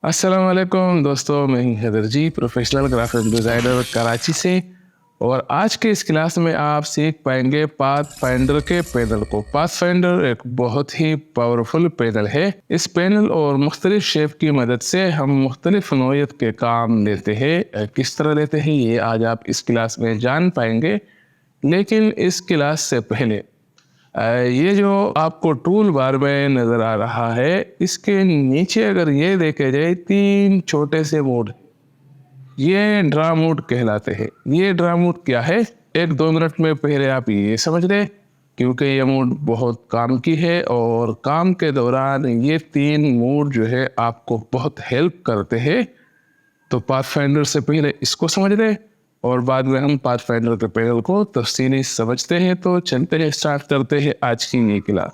अस्सलाम वालेकुम दोस्तों, मैं हूं हैदर जी, प्रोफेशनल ग्राफिक डिज़ाइनर कराची से। और आज के इस क्लास में आप सीख पाएंगे पाथ फाइंडर के पैनल को। पाथ फाइंडर एक बहुत ही पावरफुल पैनल है। इस पैनल और मुख्तलिफ शेप की मदद से हम मुख्तलिफ नौइयत के काम लेते हैं। किस तरह लेते हैं ये आज आप इस क्लास में जान पाएंगे। लेकिन इस क्लास से पहले ये जो आपको टूल बार में नज़र आ रहा है, इसके नीचे अगर ये देखे जाए 3 छोटे से मोड, ये ड्रा मोड कहलाते हैं। ये ड्रा मोड क्या है, 1-2 मिनट में पहले आप ये समझ लें, क्योंकि ये मोड बहुत काम की है और काम के दौरान ये 3 मोड जो है आपको बहुत हेल्प करते हैं। तो पाथ फाइंडर से पहले इसको समझ लें और बाद में हम पाथ फाइंडर के पैनल को तफसीली समझते हैं। तो चलते हैं, स्टार्ट करते हैं आज की ये क्लास।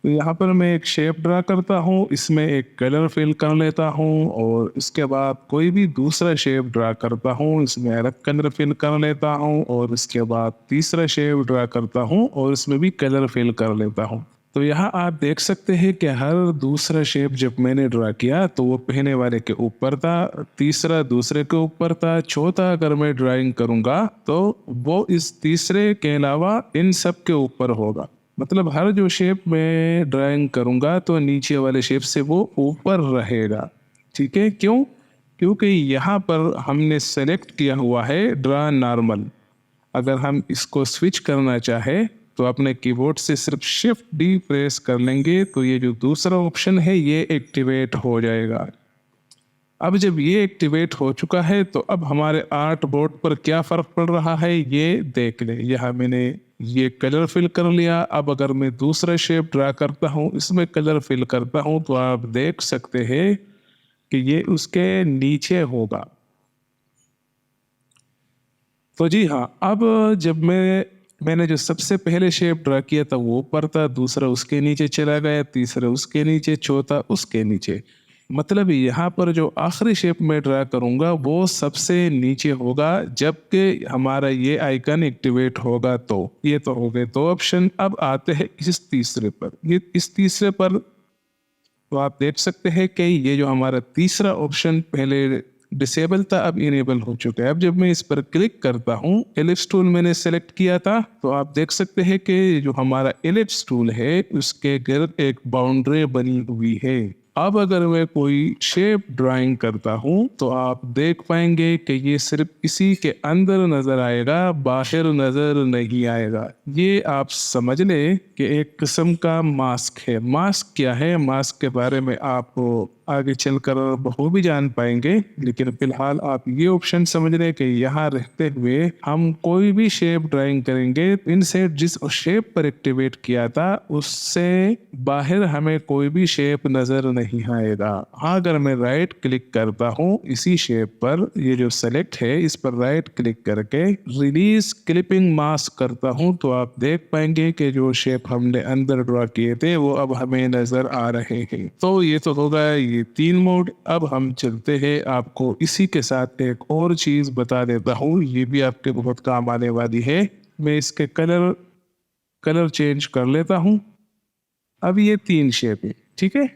तो यहाँ पर मैं एक शेप ड्रा करता हूँ, इसमें एक कलर फिल कर लेता हूँ और इसके बाद कोई भी दूसरा शेप ड्रा करता हूँ, इसमें अलग कलर फिल कर लेता हूँ और इसके बाद तीसरा शेप ड्रा करता हूँ और इसमें भी कलर फिल कर लेता हूँ। तो यहाँ आप देख सकते हैं कि हर दूसरा शेप जब मैंने ड्रा किया तो वो पहले वाले के ऊपर था, तीसरा दूसरे के ऊपर था, चौथा अगर मैं ड्राइंग करूँगा तो वो इस तीसरे के अलावा इन सब के ऊपर होगा। मतलब हर जो शेप मैं ड्राइंग करूँगा तो नीचे वाले शेप से वो ऊपर रहेगा। ठीक है, क्यों? क्योंकि यहाँ पर हमने सेलेक्ट किया हुआ है ड्रा नॉर्मल। अगर हम इसको स्विच करना चाहे तो अपने कीबोर्ड से सिर्फ शिफ्ट डी प्रेस कर लेंगे तो ये जो दूसरा ऑप्शन है ये एक्टिवेट हो जाएगा। अब जब ये एक्टिवेट हो चुका है तो अब हमारे आर्ट बोर्ड पर क्या फ़र्क पड़ रहा है ये देख लें। यहाँ मैंने ये कलर फिल कर लिया। अब अगर मैं दूसरा शेप ड्रा करता हूँ, इसमें कलर फिल करता हूँ, तो आप देख सकते हैं कि ये उसके नीचे होगा। तो जी हाँ, अब जब मैंने जो सबसे पहले शेप ड्रा किया था वो ऊपर था, दूसरा उसके नीचे चला गया, तीसरा उसके नीचे, चौथा उसके नीचे। मतलब यहाँ पर जो आखिरी शेप मैं ड्रा करूँगा वो सबसे नीचे होगा, जबकि हमारा ये आइकन एक्टिवेट होगा। तो ये तो हो गए 2 ऑप्शन। अब आते हैं इस तीसरे पर। ये इस तीसरे पर तो आप देख सकते हैं कि ये जो हमारा तीसरा ऑप्शन पहले डिसेबल था अब इनेबल हो चुका है। अब जब मैं इस पर क्लिक करता हूँ, एलिप्स टूल मैंने सेलेक्ट किया था, तो आप देख सकते हैं कि जो हमारा एलिप्स टूल है उसके गिर्द एक बाउंड्री बनी हुई है। अब अगर मैं कोई शेप ड्राइंग करता हूँ तो आप देख पाएंगे कि ये सिर्फ इसी के अंदर नजर आएगा, बाहर नजर नहीं आएगा। ये आप समझ लें कि एक किस्म का मास्क है। मास्क क्या है, मास्क के बारे में आप आगे चलकर बखूबी जान पाएंगे, लेकिन फिलहाल आप ये ऑप्शन समझ लें कि यहाँ रहते हुए हम कोई भी शेप ड्राइंग करेंगे, इनसे जिस शेप पर एक्टिवेट किया था उससे बाहर हमें कोई भी शेप नजर नहीं आएगा। हाँ, अगर मैं राइट क्लिक करता हूँ इसी शेप पर, ये जो सेलेक्ट है इस पर राइट क्लिक करके रिलीज क्लिपिंग मास्क करता हूँ, तो आप देख पाएंगे कि जो शेप हमने अंदर ड्रॉ किए थे वो अब हमें नजर आ रहे हैं। तो ये तो होगा ये 3 मोड। अब हम चलते हैं, आपको इसी के साथ एक और चीज बता देता हूँ, ये भी आपके बहुत काम आने वाली है। मैं इसके कलर चेंज कर लेता हूँ। अब ये 3 शेप है, ठीक है।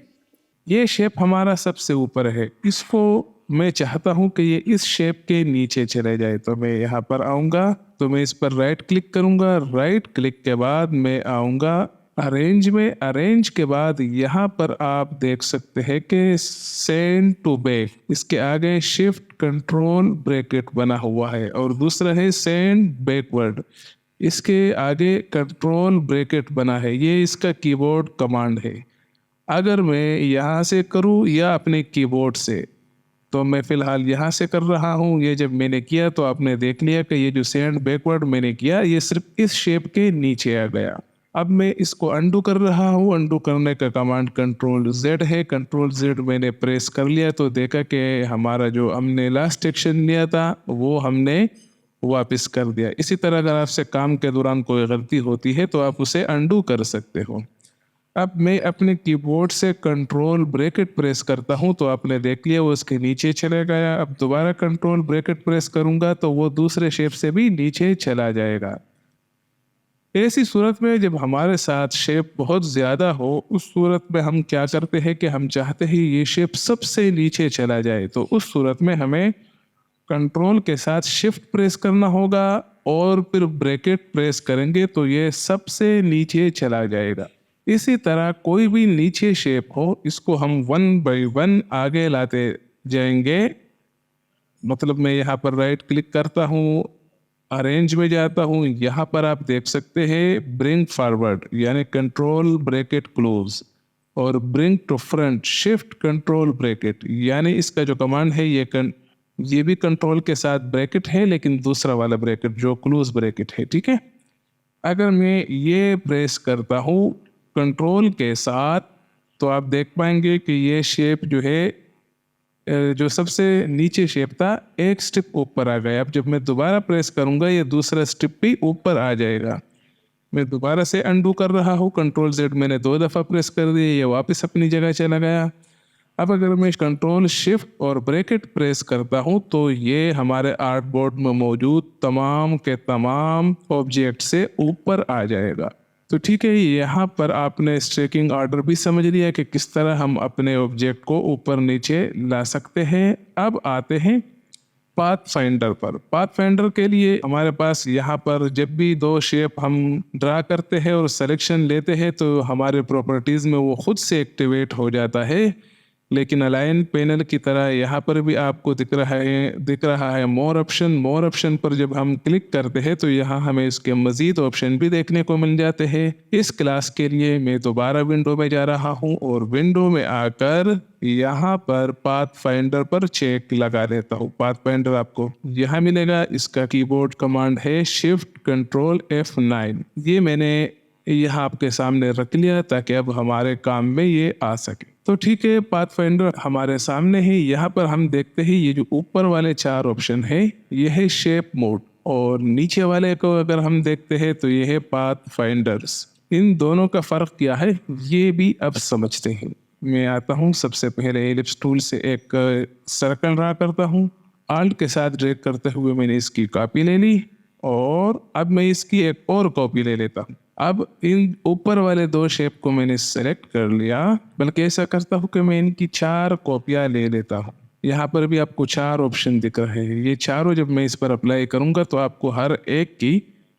ये शेप हमारा सबसे ऊपर है, इसको मैं चाहता हूं कि ये इस शेप के नीचे चले जाए। तो मैं यहाँ पर आऊँगा, तो मैं इस पर राइट क्लिक करूँगा। राइट क्लिक के बाद मैं आऊँगा अरेंज में। अरेंज के बाद यहाँ पर आप देख सकते हैं कि सेंड टू बैक, इसके आगे शिफ्ट कंट्रोल ब्रैकेट बना हुआ है और दूसरा है सेंड बैकवर्ड, इसके आगे कंट्रोल ब्रैकेट बना है। ये इसका कीबोर्ड कमांड है। अगर मैं यहाँ से करूँ या अपने कीबोर्ड से, तो मैं फ़िलहाल यहाँ से कर रहा हूँ। ये जब मैंने किया तो आपने देख लिया कि ये जो सेंड बैकवर्ड मैंने किया ये सिर्फ इस शेप के नीचे आ गया। अब मैं इसको अंडू कर रहा हूँ। अंडू करने का कमांड कंट्रोल जेड है। कंट्रोल जेड मैंने प्रेस कर लिया तो देखा कि हमारा जो हमने लास्ट एक्शन लिया था वो हमने वापस कर दिया। इसी तरह अगर आपसे काम के दौरान कोई गलती होती है तो आप उसे अंडू कर सकते हो। अब मैं अपने कीबोर्ड से कंट्रोल ब्रैकेट प्रेस करता हूं तो आपने देख लिया वो उसके नीचे चला गया। अब दोबारा कंट्रोल ब्रैकेट प्रेस करूंगा तो वो दूसरे शेप से भी नीचे चला जाएगा। ऐसी सूरत में जब हमारे साथ शेप बहुत ज़्यादा हो, उस सूरत में हम क्या करते हैं कि हम चाहते हैं ये शेप सबसे नीचे चला जाए, तो उस सूरत में हमें कंट्रोल के साथ शिफ्ट प्रेस करना होगा और फिर ब्रैकेट प्रेस करेंगे तो ये सबसे नीचे चला जाएगा। इसी तरह कोई भी नीचे शेप हो, इसको हम 1 बाय 1 आगे लाते जाएंगे। मतलब मैं यहाँ पर राइट क्लिक करता हूँ, अरेंज में जाता हूँ, यहाँ पर आप देख सकते हैं ब्रिंग फॉरवर्ड यानी कंट्रोल ब्रैकेट क्लोज, और bring to front shift control bracket, यानी इसका जो कमांड है ये भी कंट्रोल के साथ ब्रैकेट है, लेकिन दूसरा वाला ब्रैकेट जो क्लोज ब्रैकेट है, ठीक है। अगर मैं ये प्रेस करता हूँ कंट्रोल के साथ, तो आप देख पाएंगे कि ये शेप जो है जो सबसे नीचे शेप था एक स्टेप ऊपर आ गया। अब जब मैं दोबारा प्रेस करूंगा ये दूसरा स्टेप भी ऊपर आ जाएगा। मैं दोबारा से अंडू कर रहा हूँ, कंट्रोल जेड मैंने 2 दफ़ा प्रेस कर दिया, ये वापस अपनी जगह चला गया। अब अगर मैं कंट्रोल शिफ्ट और ब्रैकेट प्रेस करता हूँ तो ये हमारे आर्ट बोर्ड में मौजूद तमाम के तमाम ऑब्जेक्ट से ऊपर आ जाएगा। तो ठीक है, यहाँ पर आपने स्ट्रेकिंग ऑर्डर भी समझ लिया कि किस तरह हम अपने ऑब्जेक्ट को ऊपर नीचे ला सकते हैं। अब आते हैं पाथ फाइंडर पर। पाथ फाइंडर के लिए हमारे पास यहाँ पर जब भी 2 शेप हम ड्रा करते हैं और सिलेक्शन लेते हैं तो हमारे प्रॉपर्टीज़ में वो खुद से एक्टिवेट हो जाता है। लेकिन अलाइन पैनल की तरह यहाँ पर भी आपको दिख रहा है मोर ऑप्शन पर जब हम क्लिक करते हैं तो यहाँ हमें इसके मज़ीद ऑप्शन भी देखने को मिल जाते हैं। इस क्लास के लिए मैं दोबारा विंडो में जा रहा हूँ और विंडो में आकर यहाँ पर पाथ फाइंडर पर चेक लगा देता हूँ। पाथ फाइंडर आपको यहाँ मिलेगा, इसका कीबोर्ड कमांड है शिफ्ट कंट्रोल F9। ये मैंने यहाँ आपके सामने रख लिया ताकि अब हमारे काम में ये आ सके। तो ठीक है, पाथ फाइंडर हमारे सामने है। यहाँ पर हम देखते हैं ये जो ऊपर वाले 4 ऑप्शन है ये है शेप मोड, और नीचे वाले को अगर हम देखते हैं तो ये है पाथ फाइंडर्स। इन दोनों का फ़र्क क्या है ये भी अब समझते हैं। मैं आता हूँ, सबसे पहले एलिप्स टूल से एक सर्कल ड्रा करता हूँ। आल्ट के साथ ड्रैग करते हुए मैंने इसकी कॉपी ले ली और अब मैं इसकी एक और कॉपी ले लेता हूँ। अब इन ऊपर वाले 2 शेप को मैंने सेलेक्ट कर लिया, बल्कि ऐसा करता हूँ कि मैं इनकी 4 कॉपियाँ ले लेता हूँ। यहाँ पर भी आपको 4 ऑप्शन दिख रहे हैं। ये चारों जब मैं इस पर अप्लाई करूँगा तो आपको हर एक की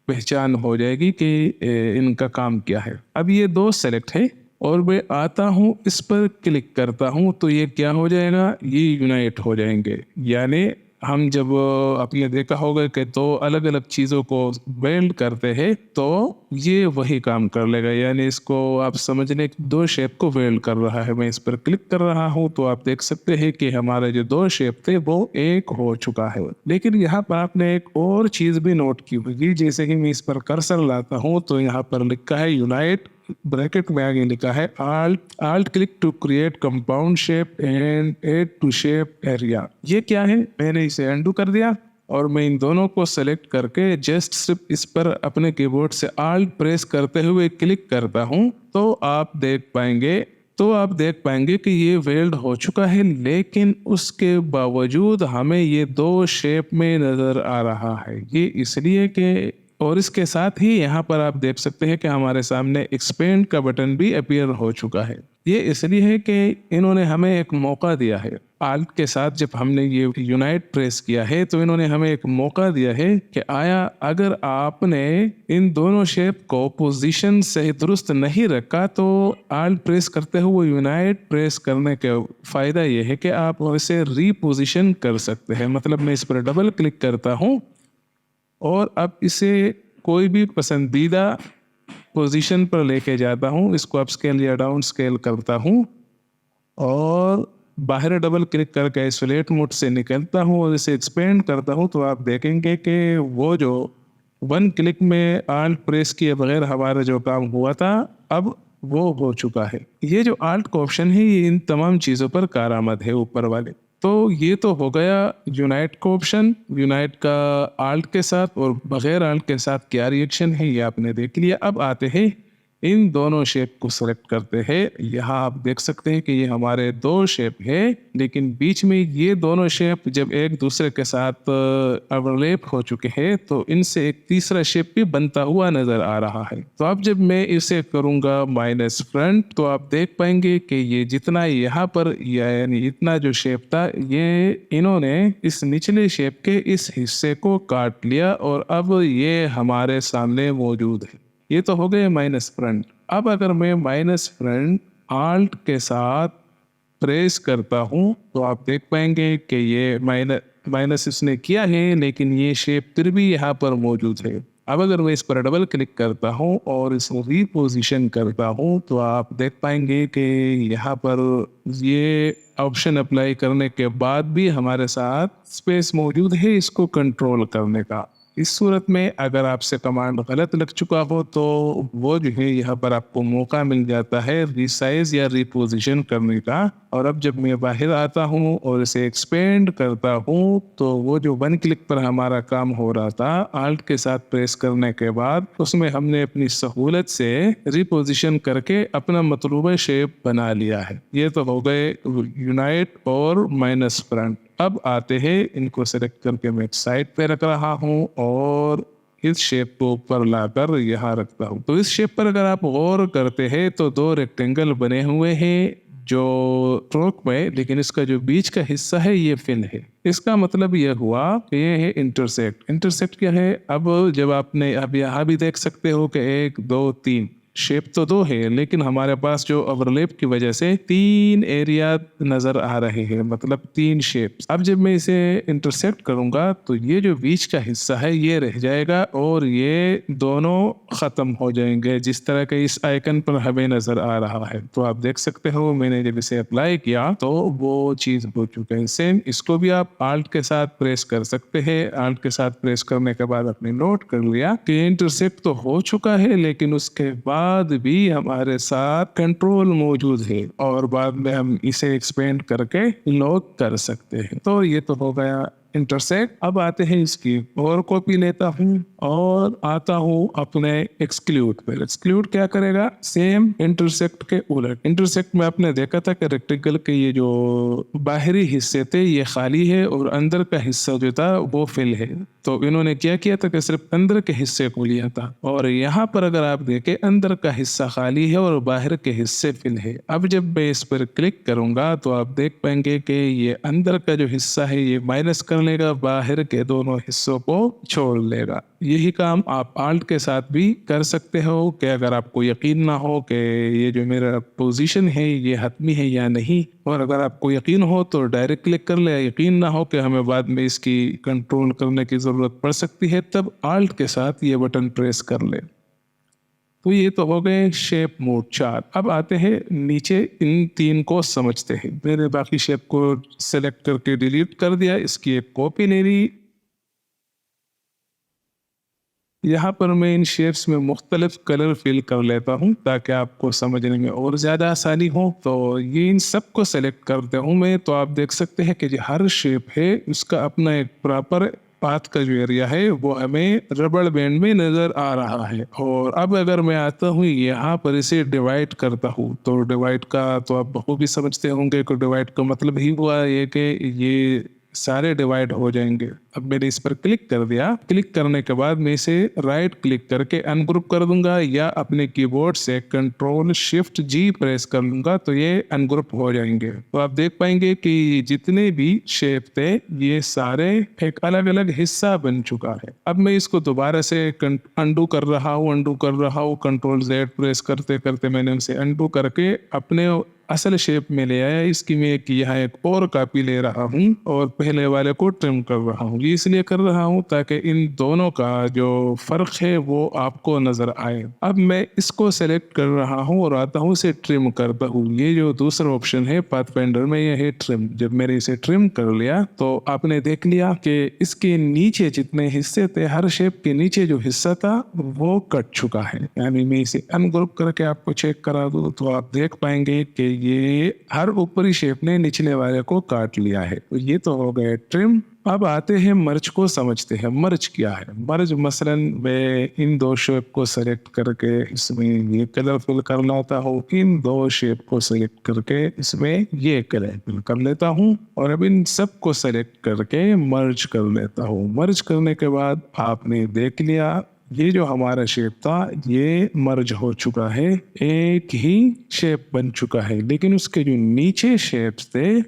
पहचान हो जाएगी कि इनका काम क्या है। अब ये 2 सेलेक्ट है और मैं आता हूँ इस पर क्लिक करता हूँ तो ये क्या हो जाएगा, ये यूनाइट हो जाएंगे। यानी हम जब आपने देखा होगा कि 2 अलग अलग चीज़ों को वेल्ड करते हैं तो ये वही काम कर लेगा। यानी इसको आप समझ लें 2 शेप को वेल्ड कर रहा है। मैं इस पर क्लिक कर रहा हूँ तो आप देख सकते हैं कि हमारे जो 2 शेप थे वो एक हो चुका है। लेकिन यहाँ पर आपने एक और चीज़ भी नोट की होगी, जैसे कि मैं इस पर कर्सर लाता हूँ तो यहाँ पर लिखा है यूनाइट, ब्रैकेट में आगे लिखा है alt click to create compound shape and add to shape area. ये क्या है, मैंने इसे अंडू कर दिया और मैं इन दोनों को सेलेक्ट करके जस्ट सिर्फ इस पर अपने कीबोर्ड से आल्ट प्रेस करते हुए क्लिक करता हूं तो आप देख पाएंगे कि ये वेल्ड हो चुका है। लेकिन उसके बावजूद हमें ये 2 शेप में नजर आ रहा है। ये इसलिए कि और इसके साथ ही यहाँ पर आप देख सकते हैं कि हमारे सामने एक्सपेंड का बटन भी अपीयर हो चुका है। ये इसलिए है कि इन्होंने हमें एक मौका दिया है। आल्ट के साथ जब हमने ये यूनाइट प्रेस किया है तो इन्होंने हमें एक मौका दिया है कि अगर आपने इन दोनों शेप को पोजीशन से दुरुस्त नहीं रखा तो आल्ट प्रेस करते हुए यूनाइट प्रेस करने का फ़ायदा ये है कि आप इसे रीपोजिशन कर सकते हैं। मतलब मैं इस पर डबल क्लिक करता हूँ और अब इसे कोई भी पसंदीदा पोजीशन पर लेके जाता हूँ, इसको अप स्केल या डाउन स्केल करता हूँ और बाहर डबल क्लिक करके आइसोलेट मोड से निकलता हूँ और इसे एक्सपेंड करता हूँ तो आप देखेंगे कि वो जो 1 क्लिक में आल्ट प्रेस किए बगैर हमारा जो काम हुआ था अब वो हो चुका है। ये जो आल्ट का ऑप्शन है ये इन तमाम चीज़ों पर कारआमद है ऊपर वाले। तो ये तो हो गया यूनाइट का ऑप्शन। यूनाइट का आल्ट के साथ और बगैर आल्ट के साथ क्या रिएक्शन है ये आपने देख लिया। अब आते हैं इन दोनों शेप को सेलेक्ट करते हैं। यहाँ आप देख सकते हैं कि ये हमारे दो शेप है, लेकिन बीच में ये दोनों शेप जब एक दूसरे के साथ ओवरलैप हो चुके हैं तो इनसे एक तीसरा शेप भी बनता हुआ नजर आ रहा है। तो अब जब मैं इसे करूँगा माइनस फ्रंट तो आप देख पाएंगे कि ये जितना यहाँ पर यानी इतना जो शेप था ये इन्होंने इस निचले शेप के इस हिस्से को काट लिया और अब ये हमारे सामने मौजूद है। ये तो हो गए माइनस फ्रंट। अब अगर मैं माइनस फ्रंट आल्ट के साथ प्रेस करता हूँ तो आप देख पाएंगे कि ये माइनस इसने किया है, लेकिन ये शेप फिर भी यहाँ पर मौजूद है। अब अगर मैं इस पर डबल क्लिक करता हूँ और इसको रीपोजिशन करता हूँ तो आप देख पाएंगे कि यहाँ पर ये ऑप्शन अप्लाई करने के बाद भी हमारे साथ स्पेस मौजूद है इसको कंट्रोल करने का। इस सूरत में अगर आपसे कमांड गलत लग चुका हो तो वो जो है यहाँ पर आपको मौका मिल जाता है रिसाइज या रिपोजिशन करने का। और अब जब मैं बाहर आता हूँ और इसे एक्सपेंड करता हूँ तो वो जो वन क्लिक पर हमारा काम हो रहा था आल्ट के साथ प्रेस करने के बाद उसमें हमने अपनी सहूलत से रिपोजिशन करके अपना मतलूबा शेप बना लिया है। ये तो हो गए यूनाइट और माइनस फ्रंट। अब आते हैं इनको सेलेक्ट करके मैं साइड पे रख रहा हूँ और इस शेप को ऊपर लाकर यहाँ रखता हूँ। तो इस शेप पर अगर आप गौर करते हैं तो दो रेक्टेंगल बने हुए हैं जो स्ट्रोक में, लेकिन इसका जो बीच का हिस्सा है ये फिल है। इसका मतलब यह हुआ कि ये है इंटरसेक्ट। इंटरसेक्ट क्या है? अब जब आपने अब यहाँ भी देख सकते हो कि 1 2 3 शेप तो दो है, लेकिन हमारे पास जो ओवरलैप की वजह से 3 एरिया नजर आ रहे हैं, मतलब 3 शेप। अब जब मैं इसे इंटरसेक्ट करूंगा तो ये जो बीच का हिस्सा है ये रह जाएगा और ये दोनों खत्म हो जाएंगे जिस तरह के इस आइकन पर हमें नजर आ रहा है। तो आप देख सकते हो मैंने जब इसे अप्लाई किया तो वो चीज हो चुका है। सेम इसको भी आप आल्ट के साथ प्रेस कर सकते हैं। आल्ट के साथ प्रेस करने के बाद आपने नोट कर लिया कि इंटरसेक्ट तो हो चुका है, लेकिन उसके बाद भी हमारे साथ कंट्रोल मौजूद है और बाद में हम इसे एक्सपेंड करके लॉक कर सकते हैं। तो ये तो हो गया इंटरसेक्ट। अब आते हैं इसकी और कॉपी लेता हूँ और आता हूँ अपने एक्सक्लूड पर। एक्सक्लूड क्या करेगा? सेम इंटरसेक्ट के उलट। इंटरसेक्ट में आपने देखा था कि रेक्टेंगल के ये जो बाहरी हिस्से थे ये खाली है और अंदर का हिस्सा जो था वो फिल है। तो इन्होंने क्या किया था कि सिर्फ अंदर के हिस्से को लिया था और यहाँ पर अगर आप देखें अंदर का हिस्सा खाली है और बाहर के हिस्से फिल है। अब जब मैं इस पर क्लिक करूंगा तो आप देख पाएंगे कि ये अंदर का जो हिस्सा है ये माइनस कर लेगा, बाहर के दोनों हिस्सों को छोड़ लेगा। यही काम आप आल्ट के साथ भी कर सकते हो कि अगर आपको यकीन ना हो कि ये जो मेरा पोजीशन है ये हतमी है या नहीं, और अगर आपको यकीन हो तो डायरेक्ट क्लिक कर ले। यकीन ना हो कि हमें बाद में इसकी कंट्रोल करने की ज़रूरत पड़ सकती है तब आल्ट के साथ ये बटन प्रेस कर ले। तो ये तो हो गए शेप मोड 4। अब आते हैं नीचे इन 3 को समझते हैं। मैंने बाकी शेप को सेलेक्ट करके डिलीट कर दिया, इसकी एक कॉपी ले ली। यहाँ पर मैं इन शेप्स में मुख्तलिफ कलर फिल कर लेता हूँ ताकि आपको समझने में और ज़्यादा आसानी हो। तो ये इन सब को सेलेक्ट करते हूँ मैं, तो आप देख सकते हैं कि जो हर शेप है उसका अपना एक प्रॉपर पाथ का जो एरिया है वो हमें रबड़ बैंड में नजर आ रहा है। और अब अगर मैं आता हूँ यहाँ पर इसे डिवाइड करता हूँ तो डिवाइड का तो आप बखूबी समझते होंगे कि डिवाइड का मतलब ही हुआ ये कि ये सारे डिवाइड हो जाएंगे। अब मैंने इस पर क्लिक कर दिया। क्लिक करने के बाद मैं इसे राइट क्लिक करके अनग्रुप कर दूंगा या अपने कीबोर्ड से कंट्रोल शिफ्ट जी प्रेस कर लूंगा तो ये अनग्रुप हो जाएंगे। तो आप देख पाएंगे कि जितने भी शेप थे ये सारे एक अलग अलग हिस्सा बन चुका है। अब मैं इसको दोबारा से अंडू कर रहा हूँ कंट्रोल जेड प्रेस करते करते मैंने उसे अंडू करके अपने असल शेप में ले आया। इसकी मैं यहाँ एक और कॉपी ले रहा हूँ और पहले वाले को ट्रिम कर रहा हूँ। ये इसलिए कर रहा हूँ ताकि इन दोनों का जो फर्क है वो आपको नजर आए। अब मैं इसको सेलेक्ट कर रहा हूँ और आता हूँ इसे ट्रिम करता हूँ। ये जो दूसरा ऑप्शन है पाथफाइंडर में ये है ट्रिम। जब मैंने इसे ट्रिम कर लिया तो आपने देख लिया कि इसके नीचे जितने हिस्से थे, हर शेप के नीचे जो हिस्सा था वो कट चुका है। यानी मैं इसे अनग्रुप करके आपको चेक करा दूँ तो आप देख पाएंगे कि ये हर ऊपरी शेप ने निचले वाले को काट लिया है। तो ये तो हो गए ट्रिम। अब आते हैं मर्ज को समझते हैं। मर्ज क्या है? मर्ज मसलन मैं इन दो शेप को सेलेक्ट करके इसमें ये कलर फिल कर लेता हूँ, इन दो शेप को सेलेक्ट करके इसमें ये कलर फिल कर लेता हूँ, और अब इन सब को सेलेक्ट करके मर्ज कर लेता हूँ। मर्ज करने के बाद आपने देख लिया ये जो हमारा शेप था ये मर्ज हो चुका है, एक ही शेप बन चुका है। लेकिन उसके जो नीचे शेप्स थे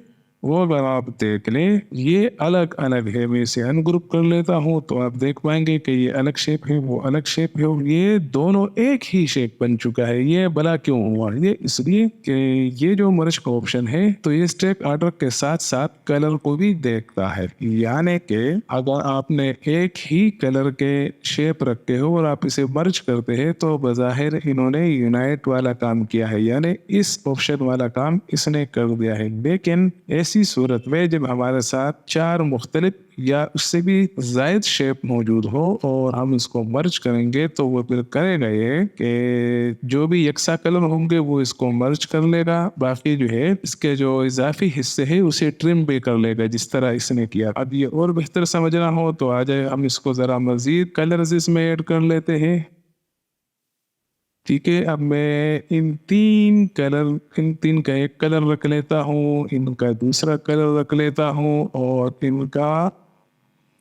वो अगर आप देख लें ये अलग अलग है। मैं इसे अनग्रुप कर लेता हूँ तो आप देख पाएंगे कि ये अलग शेप है, वो अलग शेप है, ये दोनों एक ही शेप बन चुका है। ये भला क्यों हुआ? ये इसलिए कि ये जो मर्ज का ऑप्शन है तो ये स्टैक ऑर्डर के साथ साथ कलर को भी देखता है। यानी कि अगर आपने एक ही कलर के शेप रखे हो और आप इसे मर्ज करते हैं तो बज़ाहिर इन्होंने यूनाइट वाला काम किया है, यानी इस ऑप्शन वाला काम इसने कर दिया है। लेकिन ऐसी सूरत में जब हमारे साथ चार मुख्तलिफ या उससे भी जायद शेप मौजूद हो और हम इसको मर्ज करेंगे तो वो फिर करेगा ये कि जो भी यकसा कलर होंगे वो इसको मर्ज कर लेगा, बाकी जो है इसके जो इजाफी हिस्से है उसे ट्रिम भी कर लेगा जिस तरह इसने किया। अब ये और बेहतर समझना हो तो आ जाए हम इसको ज़रा मज़ीद कलर्स इसमें ऐड कर लेते हैं। ठीक है, अब मैं इन तीन का एक कलर रख लेता हूँ, इनका दूसरा कलर रख लेता हूँ और इनका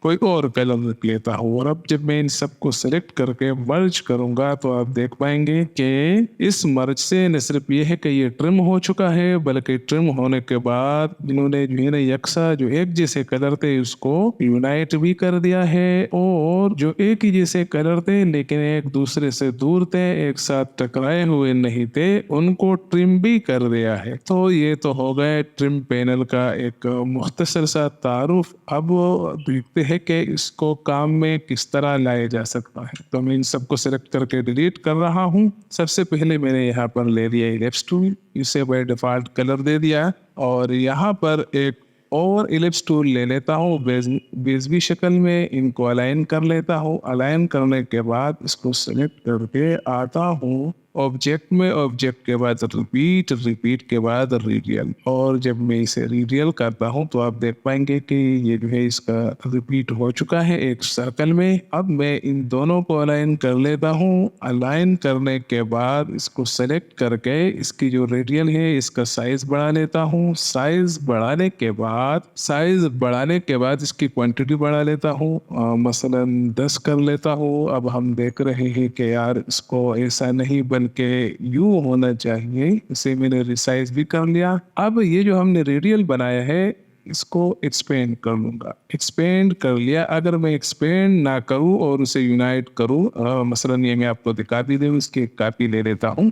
कोई और कलर रख लेता हूँ। और अब जब मैं इन सबको सेलेक्ट करके मर्ज करूंगा तो आप देख पाएंगे कि इस मर्ज से न सिर्फ ये है कि ये ट्रिम हो चुका है बल्कि ट्रिम होने के बाद इन्होंने जो है ना यकसा जो एक जैसे कलर थे उसको यूनाइट भी कर दिया है, और जो एक ही जैसे कलर थे लेकिन एक दूसरे से दूर थे, एक साथ टकराए हुए नहीं थे, उनको ट्रिम भी कर दिया है। तो ये तो हो गए ट्रिम पैनल का एक मुख्तसर सा तारुफ। अब देखते हैं कि इसको काम में किस तरह लाया जा सकता है। तो मैं इन सबको सेलेक्ट करके डिलीट कर रहा हूँ। सबसे पहले मैंने यहाँ पर ले लिया इलिप्स टूल, इसे बाय डिफॉल्ट कलर दे दिया, और यहाँ पर एक और इलिप्स टूल ले लेता हूँ बेजवी शक्ल में, इनको अलाइन कर लेता हूँ। अलाइन करने के बाद इसको सेलेक्ट करके आता हूँ ऑब्जेक्ट में, ऑब्जेक्ट के बाद रिपीट, रिपीट के बाद रेडियल, और जब मैं इसे रेडियल करता हूँ तो आप देख पाएंगे कि ये जो है इसका रिपीट हो चुका है एक सर्कल में। अब मैं इन दोनों को अलाइन कर लेता हूँ। अलाइन करने के बाद इसको सेलेक्ट करके इसकी जो रेडियल है इसका साइज बढ़ा लेता हूँ। साइज बढ़ाने के बाद इसकी क्वांटिटी बढ़ा लेता हूँ, मसलन 10 कर लेता हूँ। अब हम देख रहे हैं कि यार इसको ऐसा नहीं के यू होना चाहिए, इसे मैंने रिसाइज भी कर लिया। अब ये जो हमने रेडियल बनाया है इसको एक्सपेंड कर लूंगा। एक्सपेंड कर लिया। अगर मैं एक्सपेंड ना करूं और उसे यूनाइट करूं, मसलन ये मैं आपको दिखा भी दूं, इसकी एक कॉपी ले लेता हूं,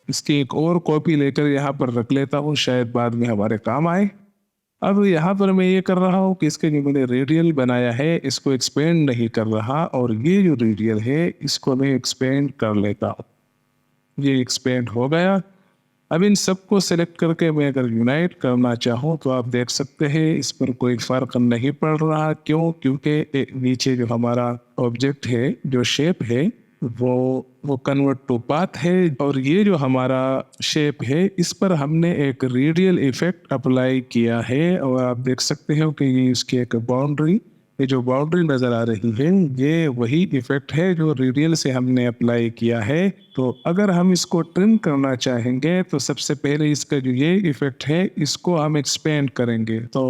इसकी एक और कॉपी लेकर यहाँ पर रख लेता हूँ, शायद बाद में हमारे काम आए। अब यहाँ पर मैं ये कर रहा हूँ कि इसके जो मैंने रेडियल बनाया है इसको एक्सपेंड नहीं कर रहा, और ये जो रेडियल है इसको मैं एक्सपेंड कर लेता हूँ। ये एक्सपेंड हो गया। अब इन सबको सेलेक्ट करके मैं अगर यूनाइट करना चाहूँ तो आप देख सकते हैं इस पर कोई फर्क नहीं पड़ रहा। क्यों? क्योंकि नीचे जो हमारा ऑब्जेक्ट है, जो शेप है, वो कन्वर्ट टू पाथ है, और ये जो हमारा शेप है इस पर हमने एक रेडियल इफेक्ट अप्लाई किया है। और आप देख सकते हो कि ये इसकी एक बाउंड्री, ये जो बाउंड्री नजर आ रही है ये वही इफेक्ट है जो रेडियल से हमने अप्लाई किया है। तो अगर हम इसको ट्रिम करना चाहेंगे तो सबसे पहले इसका जो ये इफेक्ट है इसको हम एक्सपेंड करेंगे। तो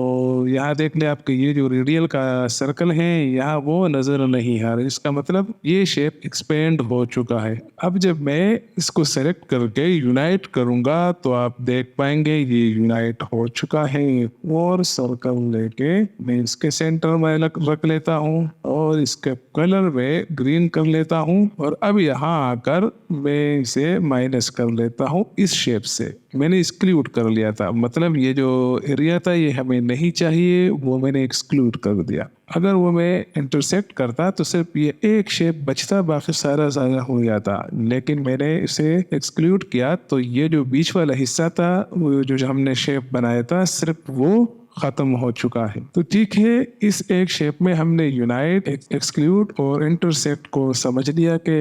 यहाँ देख ले आपके ये जो रेडियल का सर्कल है यहाँ वो नजर नहीं आ रहा, इसका मतलब ये शेप एक्सपेंड हो चुका है। अब जब मैं इसको सेलेक्ट करके यूनाइट करूंगा तो आप देख पाएंगे ये यूनाइट हो चुका है। और सर्कल लेके मैं इसके सेंटर में रख लेता हूँ और इसके कलर में ग्रीन कर लेता हूँ, और अब यहाँ आकर मैं इसे माइनस कर लेता हूँ। इस शेप से मैंने एक्सक्लूड कर लिया था, मतलब ये जो एरिया था ये हमें नहीं चाहिए, वो मैंने एक्सक्लूड कर दिया। अगर वो मैं इंटरसेक्ट करता तो सिर्फ ये एक शेप बचता, बाकी सारा सारा हो जाता, लेकिन मैंने इसे एक्सक्लूड किया तो ये जो बीच वाला हिस्सा था वो जो हमने शेप बनाया था सिर्फ वो खत्म हो चुका है। तो ठीक है, इस एक शेप में हमने यूनाइट, एक्सक्लूड और इंटरसेक्ट को समझ लिया कि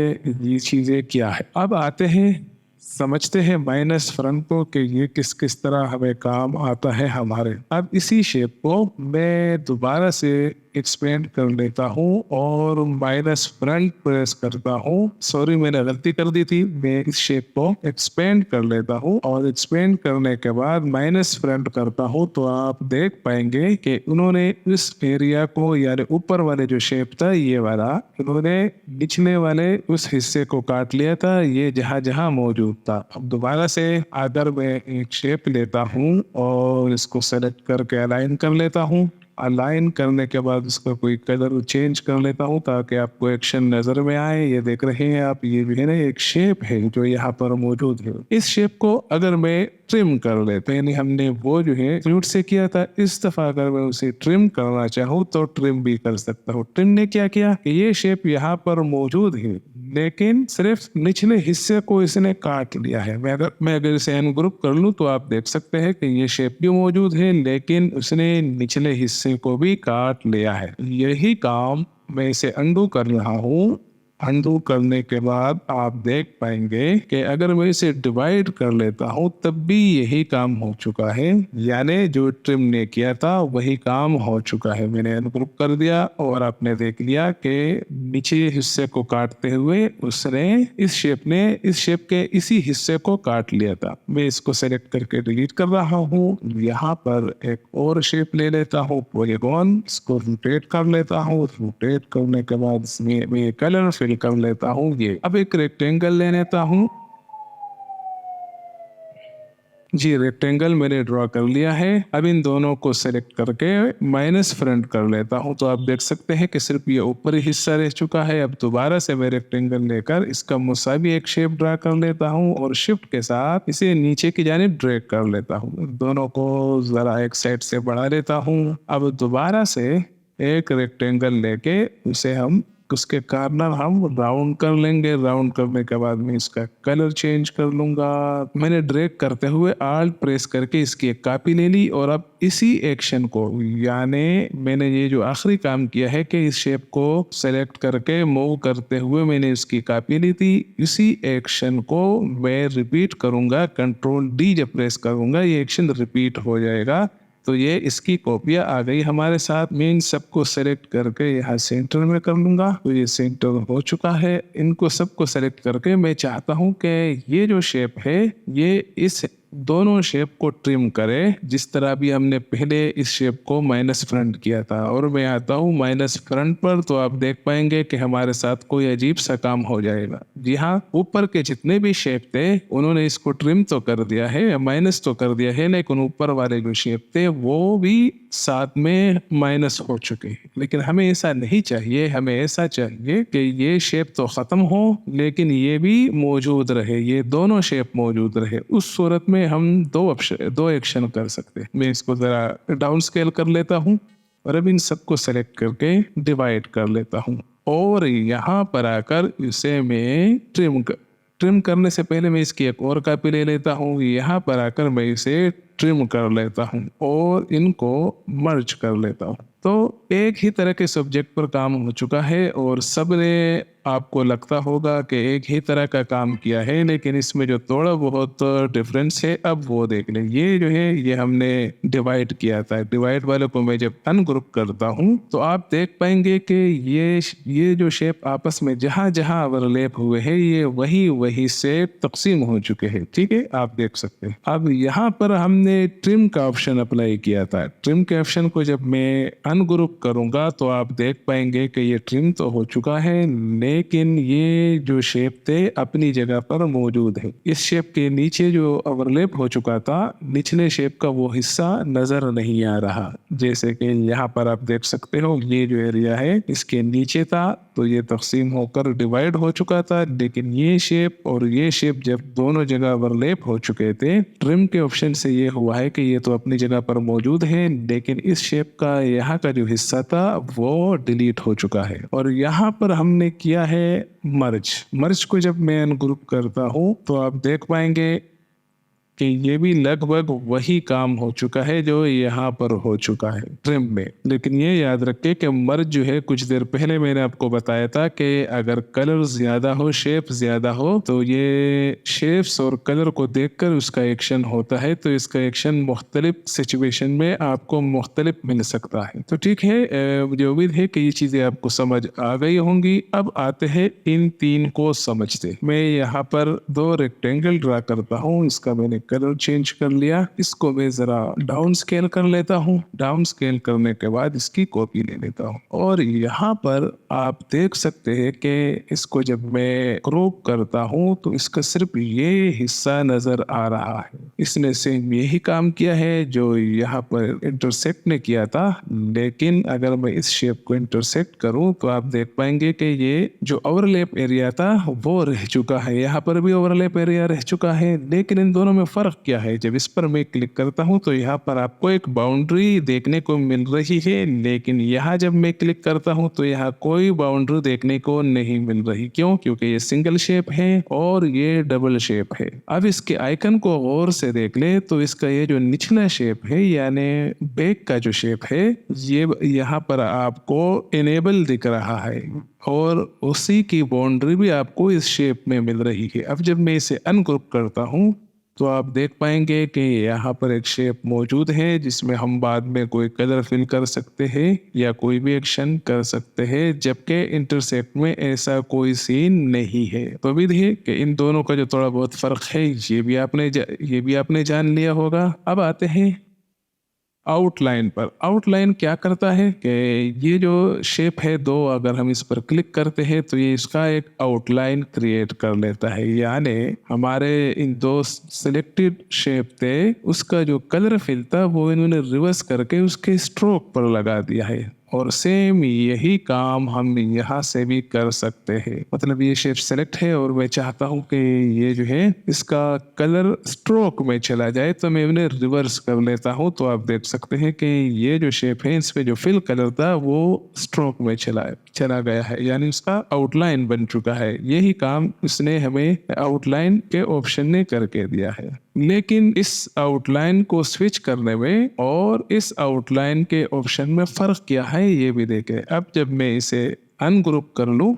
ये चीजें क्या है। अब आते हैं समझते हैं माइनस फ्रंट को कि ये किस किस तरह हमें काम आता है हमारे। अब इसी शेप को मैं दोबारा से एक्सपेंड कर लेता हूँ और माइनस फ्रंट प्रेस करता हूँ। सॉरी, मैंने गलती कर दी थी। मैं इस शेप को एक्सपेंड कर लेता हूँ और एक्सपेंड करने के बाद माइनस फ्रंट करता हूँ, तो आप देख पाएंगे कि उन्होंने इस एरिया को, यानी ऊपर वाले जो शेप था ये वाला, उन्होंने निचले वाले उस हिस्से को काट लिया था, ये जहाँ जहाँ मौजूद था। अब दोबारा से अगर मैं एक शेप लेता हूँ और इसको सेलेक्ट करके अलाइन कर लेता हूँ, अलाइन करने के बाद उसका कोई कलर चेंज कर लेता हूँ ताकि आपको एक्शन नजर में आए। ये देख रहे हैं आप, ये भी है ना एक शेप है जो यहाँ पर मौजूद है। इस शेप को अगर मैं ट्रिम कर लेते, यानी हमने वो जो है फ्लूट से किया था, इस दफा अगर मैं उसे ट्रिम करना चाहूँ तो ट्रिम भी कर सकता हूँ। ट्रिम ने क्या किया कि ये शेप यहाँ पर मौजूद है, लेकिन सिर्फ निचले हिस्से को इसने काट लिया है। मैं अगर इसे अनग्रुप कर लूँ तो आप देख सकते हैं कि ये शेप भी मौजूद है, लेकिन उसने निचले हिस्से को भी काट लिया है। यही काम मैं इसे अंडू कर रहा हूँ। अंडू करने के बाद आप देख पाएंगे कि अगर मैं इसे डिवाइड कर लेता हूं तब भी यही काम हो चुका है, यानी जो ट्रिम ने किया था वही काम हो चुका है। मैंने अनग्रुप कर दिया और आपने देख लिया कि नीचे हिस्से को काटते हुए उसने इस शेप के इसी हिस्से को काट लिया था। मैं इसको सेलेक्ट करके डिलीट कर रहा हूँ। यहाँ पर एक और शेप ले लेता हूँ, पॉलीगॉन। इसको रोटेट कर लेता हूँ। रोटेट करने के बाद इसमें मैं कलर फिल कर लेता हूँ। ये अब एक रेक्टेंगल ले लेता हूँ। जी, रेक्टेंगल मैंने ड्रॉ कर लिया है। अब इन दोनों को सेलेक्ट करके माइनस फ्रंट कर लेता हूं, तो आप देख सकते हैं कि सिर्फ ये ऊपरी हिस्सा रह चुका है। अब दोबारा से मैं रेक्टेंगल लेकर इसका मुसावी एक शेप ड्रा कर लेता हूं और शिफ्ट के साथ इसे नीचे की जानिब ड्रैग कर लेता हूं। दोनों को जरा एक साइड से बढ़ा लेता हूं। अब दोबारा से एक रेक्टेंगल लेके उसे उसके कॉर्नर हम राउंड कर लेंगे। राउंड करने के बाद मैं इसका कलर चेंज कर लूंगा। मैंने ड्रैग करते हुए आल्ट प्रेस करके इसकी एक कॉपी ले ली और अब इसी एक्शन को, यानी मैंने ये जो आखिरी काम किया है कि इस शेप को सेलेक्ट करके मूव करते हुए मैंने इसकी कॉपी ली थी, इसी एक्शन को मैं रिपीट करूंगा। कंट्रोल डी जब प्रेस करूंगा ये एक्शन रिपीट हो जाएगा। तो ये इसकी कॉपियाँ आ गई हमारे साथ। मैं इन सबको सेलेक्ट करके यहाँ सेंटर में कर लूंगा, तो ये सेंटर हो चुका है। इनको सबको सेलेक्ट करके मैं चाहता हूँ कि ये जो शेप है ये इस दोनों शेप को ट्रिम करे, जिस तरह भी हमने पहले इस शेप को माइनस फ्रंट किया था। और मैं आता हूँ माइनस फ्रंट पर, तो आप देख पाएंगे कि हमारे साथ कोई अजीब सा काम हो जाएगा। जी हाँ, ऊपर के जितने भी शेप थे उन्होंने इसको ट्रिम तो कर दिया है, माइनस तो कर दिया है, लेकिन ऊपर वाले जो शेप थे वो भी साथ में माइनस हो चुके हैं। लेकिन हमें ऐसा नहीं चाहिए। हमें ऐसा चाहिए कि ये शेप तो खत्म हो लेकिन ये भी मौजूद रहे, ये दोनों शेप मौजूद रहे। उस सूरत में हम दो एक्शन कर सकते हैं। मैं इसको जरा डाउन स्केल कर लेता हूँ और अब इन सबको सेलेक्ट करके डिवाइड कर लेता हूँ और यहाँ पर आकर इसे मैं ट्रिम करने से पहले मैं इसकी एक और कॉपी ले लेता हूँ। यहाँ पर आकर मैं इसे ट्रिम कर लेता हूँ और इनको मर्ज कर लेता हूँ। तो एक ही तरह के सब्जेक्ट पर काम हो चुका है और सब ने, आपको लगता होगा कि एक ही तरह का काम किया है, लेकिन इसमें जो थोड़ा बहुत डिफरेंस है अब वो देख लें। ये जो है ये हमने डिवाइड किया था। डिवाइड वाले को मैं जब अनग्रुप करता हूँ तो आप देख पाएंगे कि ये जो शेप आपस में जहाँ जहाँ ओवरलैप हुए हैं ये वही से तकसीम हो चुके हैं। ठीक है, आप देख सकते हैं। अब यहाँ पर हमने ट्रिम का ऑप्शन अप्लाई किया था। ट्रिम के ऑप्शन को जब मैं अनग्रुप करूंगा तो आप देख पाएंगे कि ये ट्रिम तो हो चुका है, लेकिन ये जो शेप थे अपनी जगह पर मौजूद है। इस शेप के नीचे जो ओवरलैप हो चुका था, निचले शेप का वो हिस्सा नजर नहीं आ रहा। जैसे कि यहाँ पर आप देख सकते हो ये जो एरिया है इसके नीचे था तो ये तकसीम होकर डिवाइड हो चुका था, लेकिन ये शेप और ये शेप जब दोनों जगह ओवरलैप हो चुके थे, ट्रिम के ऑप्शन से ये हुआ है कि ये तो अपनी जगह पर मौजूद है, लेकिन इस शेप का यहाँ का जो हिस्सा था वो डिलीट हो चुका है। और यहाँ पर हमने किया है मर्ज को जब मैं अनग्रुप करता हूँ तो आप देख पाएंगे कि ये भी लगभग वही काम हो चुका है जो यहाँ पर हो चुका है ट्रिम में। लेकिन ये याद रखें कि मर्ज जो है, कुछ देर पहले मैंने आपको बताया था कि अगर कलर ज्यादा हो, शेप ज्यादा हो, तो ये शेप्स और कलर को देखकर उसका एक्शन होता है। तो इसका एक्शन मुख्तलिफ सिचुएशन में आपको मुख्तलिफ मिल सकता है। तो ठीक है, मुझे उम्मीद है कि ये चीजें आपको समझ आ गई होंगी। अब आते हैं इन तीन को समझते। मैं यहाँ पर दो रेक्टेंगल ड्रा करता हूँ। इसका मैंने कलर चेंज कर लिया। इसको मैं जरा डाउन स्केल कर लेता हूँ। डाउन स्केल करने के बाद इसकी कॉपी ले लेता हूँ और यहाँ पर आप देख सकते हैं कि इसको जब मैं क्रॉप करता हूँ तो इसका सिर्फ ये हिस्सा नजर आ रहा है। इसने सेम यही काम किया है जो यहाँ पर इंटरसेक्ट ने किया था। लेकिन अगर मैं इस शेप को इंटरसेक्ट करूँ तो आप देख पाएंगे कि ये जो ओवरलैप एरिया था वो रह चुका है। यहाँ पर भी ओवरलैप एरिया रह चुका है। लेकिन इन दोनों में फर्क क्या है? जब इस पर मैं क्लिक करता हूँ तो यहाँ पर आपको एक बाउंड्री देखने को मिल रही है, लेकिन यहाँ जब मैं क्लिक करता हूँ तो यहाँ कोई बाउंड्री देखने को नहीं मिल रही। क्यों? क्योंकि ये सिंगल शेप है और ये डबल शेप है। अब इसके आइकन को गौर से देख ले तो इसका ये जो निचला शेप है यानी बैक का जो शेप है, ये यहाँ पर आपको इनेबल दिख रहा है और उसी की बाउंड्री भी आपको इस शेप में मिल रही है। अब जब मैं इसे अनग्रुप करता हूँ तो आप देख पाएंगे कि यहाँ पर एक शेप मौजूद है जिसमें हम बाद में कोई कलर फिल कर सकते हैं या कोई भी एक्शन कर सकते हैं, जबकि इंटरसेक्ट में ऐसा कोई सीन नहीं है। तो उम्मीद है कि इन दोनों का जो थोड़ा बहुत फर्क है ये भी आपने जान लिया होगा। अब आते हैं आउटलाइन पर। आउटलाइन क्या करता है कि ये जो शेप है दो, अगर हम इस पर क्लिक करते हैं तो ये इसका एक आउटलाइन क्रिएट कर लेता है। यानी हमारे इन दो सिलेक्टेड शेप थे, उसका जो कलर फिल था वो इन्होंने रिवर्स करके उसके स्ट्रोक पर लगा दिया है। और सेम यही काम हम यहाँ से भी कर सकते हैं। मतलब ये शेप सेलेक्ट है और मैं चाहता हूँ कि ये जो है इसका कलर स्ट्रोक में चला जाए, तो मैं इन्हें रिवर्स कर लेता हूँ। तो आप देख सकते हैं कि ये जो शेप है इस पे जो फिल कलर था वो स्ट्रोक में चला गया है, यानी उसका आउटलाइन बन चुका है। यही काम इसने हमें आउटलाइन के ऑप्शन ने करके दिया है। लेकिन इस आउटलाइन को स्विच करने में और इस आउटलाइन के ऑप्शन में फर्क क्या है ये भी देखें। अब जब मैं इसे अनग्रुप कर लूं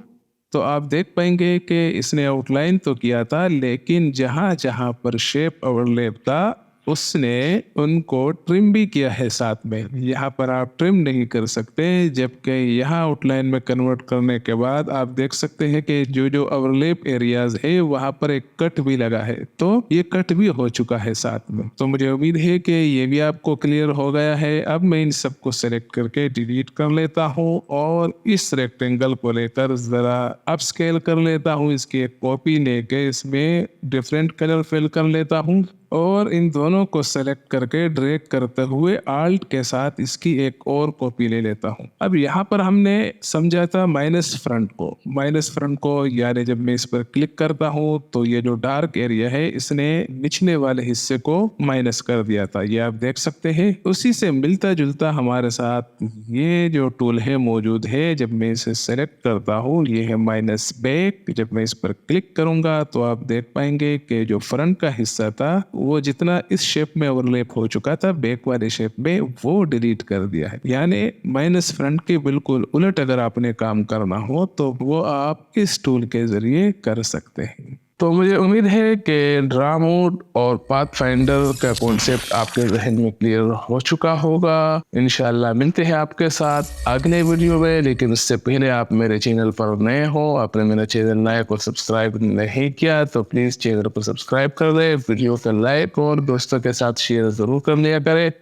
तो आप देख पाएंगे कि इसने आउटलाइन तो किया था, लेकिन जहां जहां पर शेप ओवरलैप था उसने उनको ट्रिम भी किया है साथ में। यहाँ पर आप ट्रिम नहीं कर सकते, जबकि यहाँ आउटलाइन में कन्वर्ट करने के बाद आप देख सकते हैं कि जो जो ओवरलैप एरियाज है वहाँ पर एक कट भी लगा है, तो ये कट भी हो चुका है साथ में। तो मुझे उम्मीद है कि ये भी आपको क्लियर हो गया है। अब मैं इन सबको सेलेक्ट करके डिलीट कर लेता हूँ और इस रेक्टेंगल को लेकर जरा अपस्केल कर लेता हूँ। इसकी एक कॉपी लेके इसमें डिफरेंट कलर फिल कर लेता हूँ और इन दोनों को सेलेक्ट करके ड्रैग करते हुए आल्ट के साथ इसकी एक और कॉपी ले लेता हूँ। अब यहाँ पर हमने समझा था माइनस फ्रंट को यानी जब मैं इस पर क्लिक करता हूँ तो ये जो डार्क एरिया है इसने निचले वाले हिस्से को माइनस कर दिया था, ये आप देख सकते हैं। उसी से मिलता जुलता हमारे साथ ये जो टूल है मौजूद है। जब मैं इसे सेलेक्ट करता हूँ ये है माइनस बैक। जब मैं इस पर क्लिक करूंगा तो आप देख पाएंगे कि जो फ्रंट का हिस्सा था वो जितना इस शेप में ओवरलैप हो चुका था बैक वाले शेप में, वो डिलीट कर दिया है। यानी माइनस फ्रंट के बिल्कुल उलट अगर आपने काम करना हो तो वो आप इस टूल के जरिए कर सकते हैं। तो मुझे उम्मीद है कि ड्रा मोड और पाथफाइंडर का कॉन्सेप्ट आपके जहन में क्लियर हो चुका होगा। इंशाल्लाह मिलते हैं आपके साथ अगले वीडियो में, लेकिन उससे पहले आप मेरे चैनल पर नए हो, आपने मेरा चैनल लाइक और सब्सक्राइब नहीं किया तो प्लीज़ चैनल पर सब्सक्राइब कर दें, वीडियो को लाइक और दोस्तों के साथ शेयर ज़रूर कर लिया करें।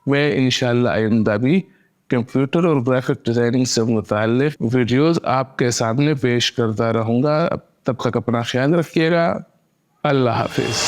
मैं इंशाल्लाह आइंदा भी कंप्यूटर और ग्राफिक डिज़ाइनिंग से मुताल्लिक़ वीडियोज़ आपके सामने पेश करता रहूँगा। तब तक अपना ख्याल रखिएगा। अल्लाह हाफिज़।